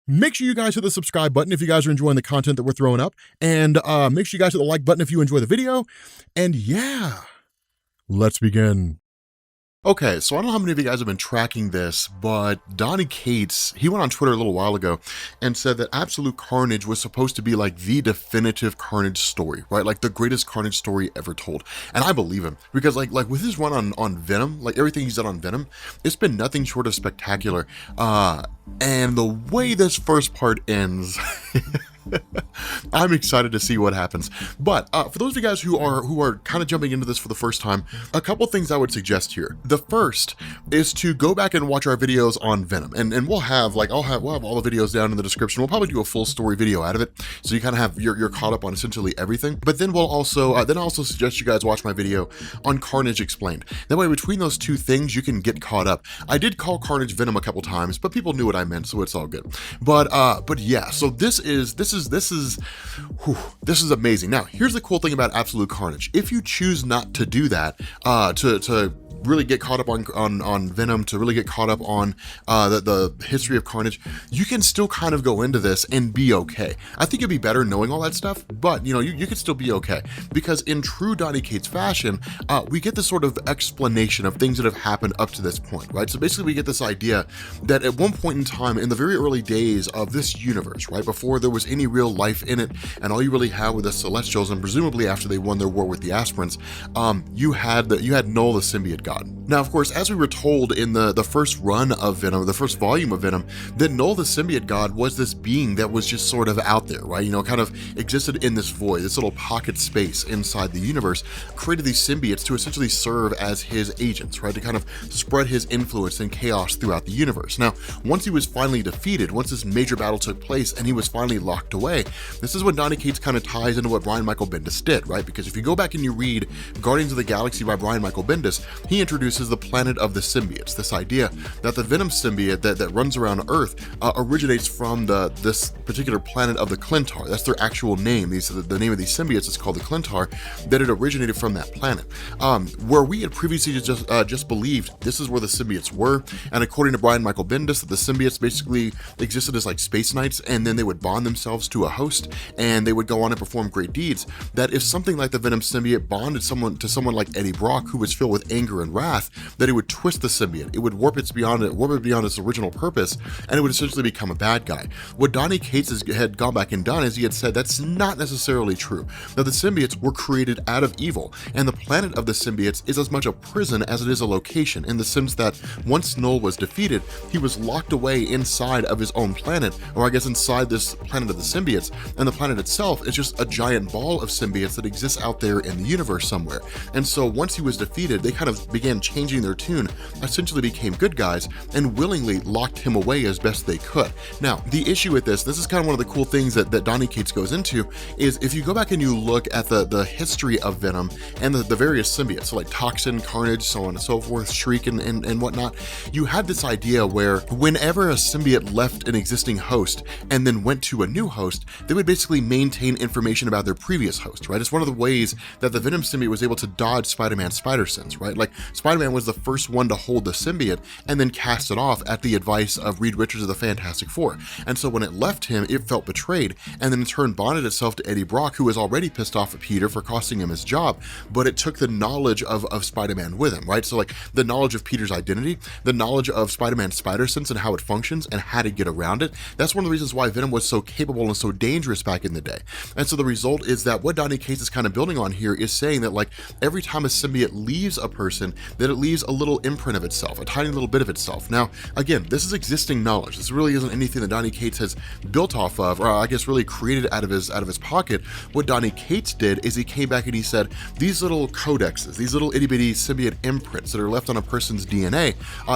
Make sure you guys hit the subscribe button if you guys are enjoying the content that we're throwing up, and make sure you guys hit the like button if you enjoy the video, and yeah, let's begin. Okay, so I don't know how many of you guys have been tracking this, but Donny Cates, he went on Twitter a little while ago and said that Absolute Carnage was supposed to be like the definitive Carnage story, right? Like the greatest Carnage story ever told. And I believe him, because like with his run on Venom, like everything he's done on Venom, it's been nothing short of spectacular. And the way this first part ends, I'm excited to see what happens. But for those of you guys who are kind of jumping into this for the first time, a couple things I would suggest here. The first is to go back and watch our videos on Venom, and we'll have we'll have all the videos down in the description. We'll probably do a full story video out of it, so you kind of have you're caught up on essentially everything. But then we'll also I also suggest you guys watch my video on Carnage Explained. That way, between those two things, you can get caught up. I did call Carnage Venom a couple times, but people knew what I meant, so it's all good. But yeah, so this is amazing. Now, here's the cool thing about Absolute Carnage. If you choose not to do that, to really get caught up on Venom, to really get caught up on the history of Carnage, you can still kind of go into this and be okay. I think it'd be better knowing all that stuff, but you could still be okay, because in true Donny Cates fashion, we get this sort of explanation of things that have happened up to this point, right? So basically we get this idea that at one point in time, in the very early days of this universe, right, before there was any real life in it, and all you really had were the Celestials, and presumably after they won their war with the Aspirants, you had Null the symbiote god. Now, of course, as we were told in the first run of Venom, the first volume of Venom, that Null the symbiote god was this being that was just sort of out there, right? Kind of existed in this void, this little pocket space inside the universe, created these symbiotes to essentially serve as his agents, right? To kind of spread his influence and chaos throughout the universe. Now, once he was finally defeated, once this major battle took place and he was finally locked away, this is when Donny Cates kind of ties into what Brian Michael Bendis did, right? Because if you go back and you read Guardians of the Galaxy by Brian Michael Bendis, he introduces the planet of the symbiotes, this idea that the Venom symbiote that runs around Earth originates from this particular planet of the Clintar. That's their actual name. The name of these symbiotes is called the Clintar, that it originated from that planet. Where we had previously just believed this is where the symbiotes were, and according to Brian Michael Bendis, that the symbiotes basically existed as like space knights, and then they would bond themselves to a host, and they would go on and perform great deeds. That if something like the Venom symbiote bonded to someone like Eddie Brock, who was filled with anger and wrath, that it would twist the symbiote, it would warp it beyond its original purpose, and it would essentially become a bad guy. What Donny Cates had gone back and done is he had said that's not necessarily true. Now, the symbiotes were created out of evil, and the planet of the symbiotes is as much a prison as it is a location, in the sense that once Null was defeated, he was locked away inside of his own planet, or I guess inside this planet of the symbiotes, and the planet itself is just a giant ball of symbiotes that exists out there in the universe somewhere. And so once he was defeated, they kind of began changing their tune, essentially became good guys, and willingly locked him away as best they could. Now, the issue with this is kind of one of the cool things that Donny Cates goes into, is if you go back and you look at the history of Venom and the various symbiotes, so like Toxin, Carnage, so on and so forth, Shriek and whatnot, you had this idea where whenever a symbiote left an existing host and then went to a new host, they would basically maintain information about their previous host, right? It's one of the ways that the Venom symbiote was able to dodge Spider-Man's spider sense, right? Like, Spider-Man was the first one to hold the symbiote and then cast it off at the advice of Reed Richards of the Fantastic Four. And so when it left him, it felt betrayed, and then in turn bonded itself to Eddie Brock, who was already pissed off at Peter for costing him his job, but it took the knowledge of Spider-Man with him, right? So like the knowledge of Peter's identity, the knowledge of Spider-Man's spider sense and how it functions and how to get around it. That's one of the reasons why Venom was so capable and so dangerous back in the day. And so the result is that what Donny Cates is kind of building on here is saying that like every time a symbiote leaves a person, that it leaves a little imprint of itself, a tiny little bit of itself. Now, again, this is existing knowledge. This really isn't anything that Donny Cates has built off of, or I guess really created out of his pocket. What Donny Cates did is he came back and he said, these little codexes, these little itty bitty symbiote imprints that are left on a person's DNA,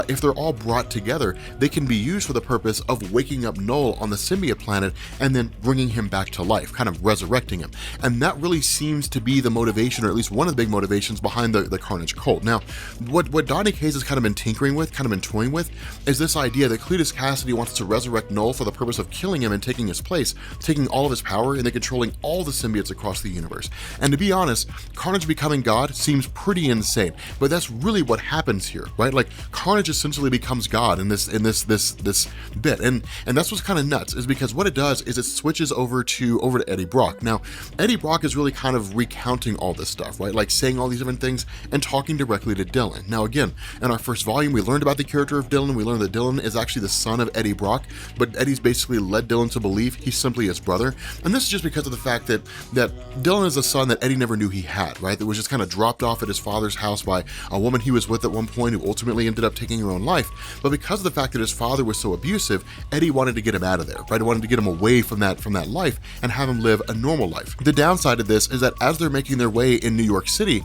if they're all brought together, they can be used for the purpose of waking up Null on the symbiote planet and then bringing him back to life, kind of resurrecting him. And that really seems to be the motivation, or at least one of the big motivations behind the Carnage cult. Now, what Donny Cates has kind of been tinkering with, kind of been toying with, is this idea that Cletus Cassidy wants to resurrect Null for the purpose of killing him and taking his place, taking all of his power, and then controlling all the symbiotes across the universe. And to be honest, Carnage Becoming God seems pretty insane, but that's really what happens here, right? Like, Carnage essentially becomes God in this bit, and that's what's kind of nuts, is because what it does is it switches over to Eddie Brock. Now, Eddie Brock is really kind of recounting all this stuff, right? Like saying all these different things and talking directly to Dylan. Now, again, in our first volume, we learned about the character of Dylan. We learned that Dylan is actually the son of Eddie Brock, but Eddie's basically led Dylan to believe he's simply his brother. And this is just because of the fact that Dylan is a son that Eddie never knew he had, right? That was just kind of dropped off at his father's house by a woman he was with at one point who ultimately ended up taking her own life. But because of the fact that his father was so abusive, Eddie wanted to get him out of there, right? He wanted to get him away from that life and have him live a normal life. The downside of this is that as they're making their way in New York City,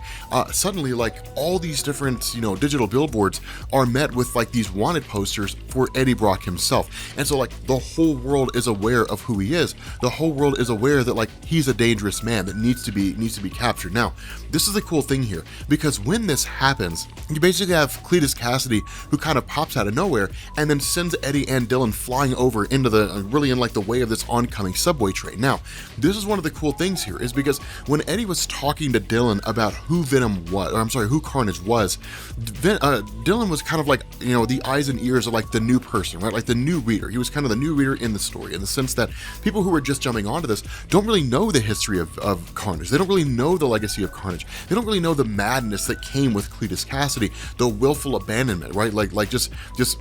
suddenly, like, all these different, digital billboards are met with like these wanted posters for Eddie Brock himself. And so, like, the whole world is aware of who he is. The whole world is aware that, like, he's a dangerous man that needs to be captured. Now, this is the cool thing here, because when this happens, you basically have Cletus Cassidy, who kind of pops out of nowhere and then sends Eddie and Dylan flying over into really in like the way of this oncoming subway train. Now, this is one of the cool things here, is because when Eddie was talking to Dylan about who who Carnage was, Dylan was kind of like, the eyes and ears of like the new person, right? Like the new reader. He was kind of the new reader in the story, in the sense that people who are just jumping onto this don't really know the history of Carnage. They don't really know the legacy of Carnage. They don't really know the madness that came with Cletus Cassidy, the willful abandonment, right? Like just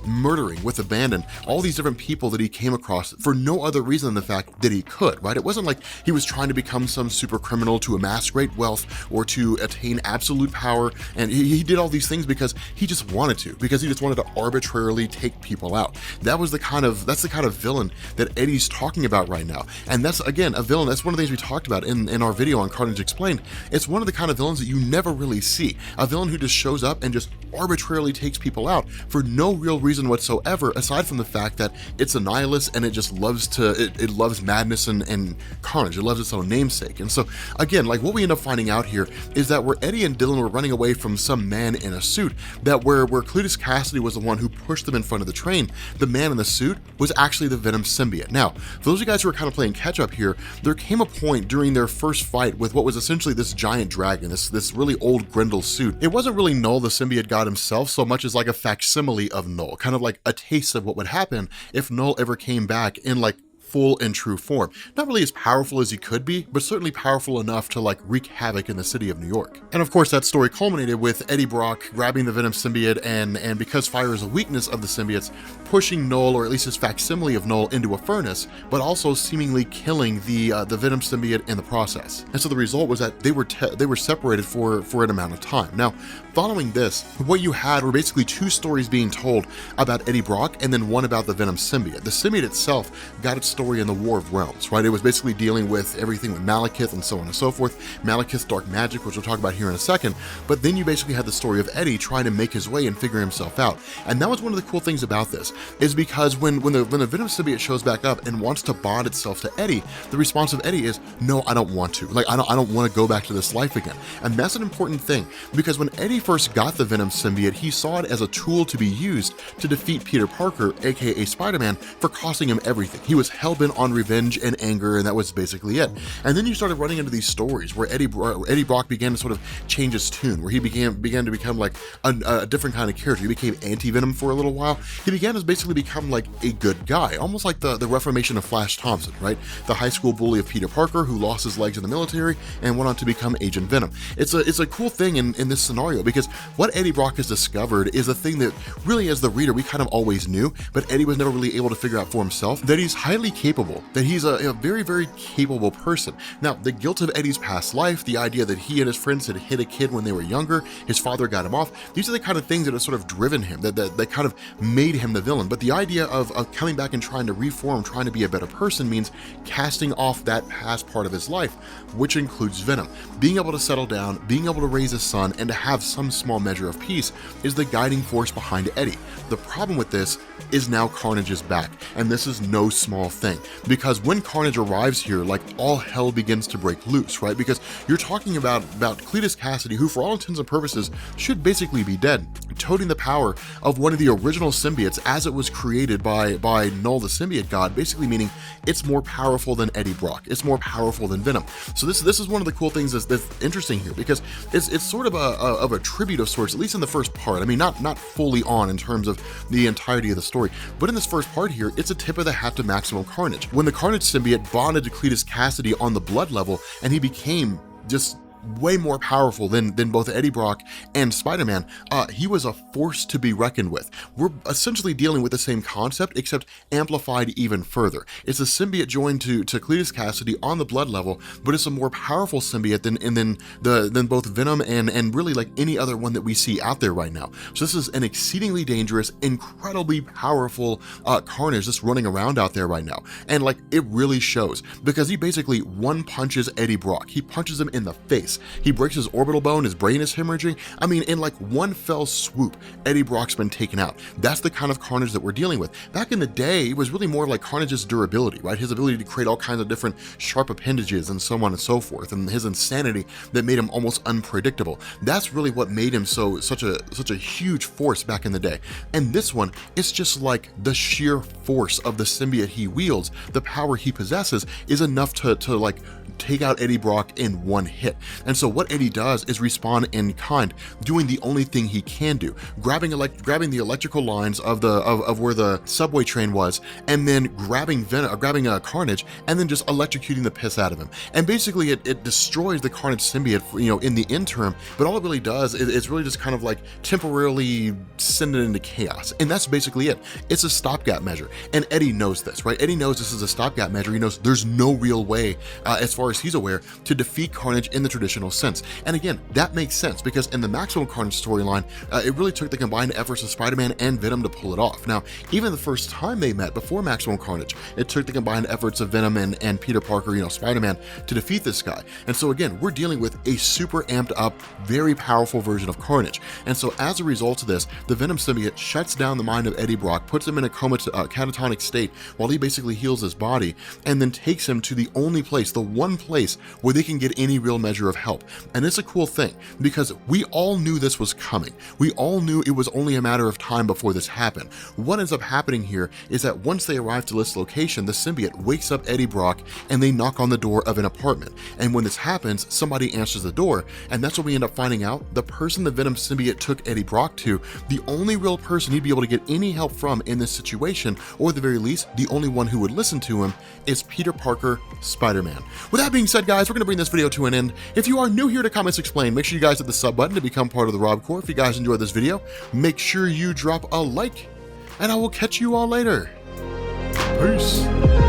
murdering with abandon all these different people that he came across for no other reason than the fact that he could, right? It wasn't like he was trying to become some super criminal to amass great wealth or to attain absolute power, and he did all these things because he just wanted to, because he just wanted to arbitrarily take people out. That's the kind of villain that Eddie's talking about right now. And that's, again, a villain. That's one of the things we talked about in our video on Carnage Explained. It's one of the kind of villains that you never really see. A villain who just shows up and just arbitrarily takes people out for no real reason whatsoever, aside from the fact that it's a nihilist and it just loves it loves madness and carnage. It loves its own namesake. And so, again, like, what we end up finding out here is that where Eddie and Dylan were running away from some man in a suit, that where Cletus Cassidy was the one who pushed them in front of the train, the man in the suit was actually the Venom symbiote. Now, for those of you guys who are kind of playing catch up here, there came a point during their first fight with what was essentially this giant dragon, this really old Grendel suit. It wasn't really Null, the symbiote god himself, so much as like a facsimile of Null, kind of like a taste of what would happen if Null ever came back in like full and true form. Not really as powerful as he could be, but certainly powerful enough to like wreak havoc in the city of New York. And of course, that story culminated with Eddie Brock grabbing the Venom symbiote and because fire is a weakness of the symbiotes, pushing Null, or at least his facsimile of Null, into a furnace, but also seemingly killing the Venom symbiote in the process. And so the result was that they were separated for an amount of time. Now, following this, what you had were basically two stories being told about Eddie Brock and then one about the Venom symbiote. The symbiote itself got its story in the War of Realms, right? It was basically dealing with everything with Malekith and so on and so forth. Malekith's dark magic, which we'll talk about here in a second. But then you basically had the story of Eddie trying to make his way and figure himself out. And that was one of the cool things about this, is because when the Venom symbiote shows back up and wants to bond itself to Eddie, the response of Eddie is, no, I don't want to. Like, I don't want to go back to this life again. And that's an important thing, because when Eddie first got the Venom symbiote, he saw it as a tool to be used to defeat Peter Parker, aka Spider-Man, for costing him everything. He was hell-bent on revenge and anger, and that was basically it. And then you started running into these stories where Eddie Brock began to sort of change his tune, where he began to become like a different kind of character. He became anti-Venom for a little while. He began to basically become like a good guy, almost like the reformation of Flash Thompson, right? The high school bully of Peter Parker who lost his legs in the military and went on to become Agent Venom. It's a cool thing in this scenario, because what Eddie Brock has discovered is a thing that really, as the reader, we kind of always knew, but Eddie was never really able to figure out for himself, that he's highly capable, that he's a very, very capable person. Now, the guilt of Eddie's past life, the idea that he and his friends had hit a kid when they were younger, his father got him off, these are the kind of things that have sort of driven him, that kind of made him the villain. But the idea of coming back and trying to reform, trying to be a better person, means casting off that past part of his life, which includes Venom. Being able to settle down, being able to raise a son, and to have some small measure of peace is the guiding force behind Eddie. The problem with this is now Carnage is back, and this is no small thing. thing, because when Carnage arrives here, like, all hell begins to break loose, right? Because you're talking about Cletus Cassidy, who for all intents and purposes should basically be dead, toting the power of one of the original symbiotes as it was created by Null the symbiote god, basically meaning it's more powerful than Eddie Brock, it's more powerful than Venom. So this is one of the cool things that's interesting here, because it's sort of a tribute of sorts, at least in the first part. I mean, not fully on in terms of the entirety of the story, but in this first part here, it's a tip of the hat to Maximum Carnage. When the Carnage symbiote bonded to Cletus Cassidy on the blood level, and he became just way more powerful than both Eddie Brock and Spider-Man, he was a force to be reckoned with. We're essentially dealing with the same concept, except amplified even further. It's a symbiote joined to Cletus Cassidy on the blood level, but it's a more powerful symbiote than both Venom and really like any other one that we see out there right now. So this is an exceedingly dangerous, incredibly powerful Carnage that's running around out there right now. And like, it really shows, because he basically one punches Eddie Brock. He punches him in the face. He breaks his orbital bone, his brain is hemorrhaging. I mean, in like one fell swoop, Eddie Brock's been taken out. That's the kind of Carnage that we're dealing with. Back in the day, it was really more like Carnage's durability, right? His ability to create all kinds of different sharp appendages and so on and so forth, and his insanity that made him almost unpredictable. That's really what made him such a huge force back in the day. And this one, it's just like the sheer force of the symbiote he wields, the power he possesses, is enough to like take out Eddie Brock in one hit. And so what Eddie does is respond in kind, doing the only thing he can do, grabbing the electrical lines of where the subway train was, and then grabbing Carnage, and then just electrocuting the piss out of him. And basically it destroys the Carnage symbiote, you know, in the interim, but all it really does is it's really just kind of like temporarily send it into chaos. And that's basically it. It's a stopgap measure. And Eddie knows this, right? Eddie knows this is a stopgap measure. He knows there's no real way, as far as he's aware, to defeat Carnage in the traditional sense. And again, that makes sense, because in the Maximum Carnage storyline, it really took the combined efforts of Spider-Man and Venom to pull it off. Now, even the first time they met before Maximum Carnage, it took the combined efforts of Venom and Peter Parker, you know, Spider-Man, to defeat this guy. And so again, we're dealing with a super amped up, very powerful version of Carnage. And so as a result of this, the Venom symbiote shuts down the mind of Eddie Brock, puts him in a catatonic state while he basically heals his body, and then takes him to the only place, the one place where they can get any real measure of help. And it's a cool thing, because we all knew this was coming. We all knew it was only a matter of time before this happened. What ends up happening here is that once they arrive to this location, the symbiote wakes up Eddie Brock, and they knock on the door of an apartment. And when this happens, somebody answers the door, and that's when we end up finding out the person the Venom symbiote took Eddie Brock to, the only real person he'd be able to get any help from in this situation, or at the very least, the only one who would listen to him, is Peter Parker, Spider-Man. With that being said, guys, we're going to bring this video to an end. If you are new here to Comics Explained, make sure you guys hit the sub button to become part of the Rob Corps. If you guys enjoyed this video, make sure you drop a like, and I will catch you all later. Peace.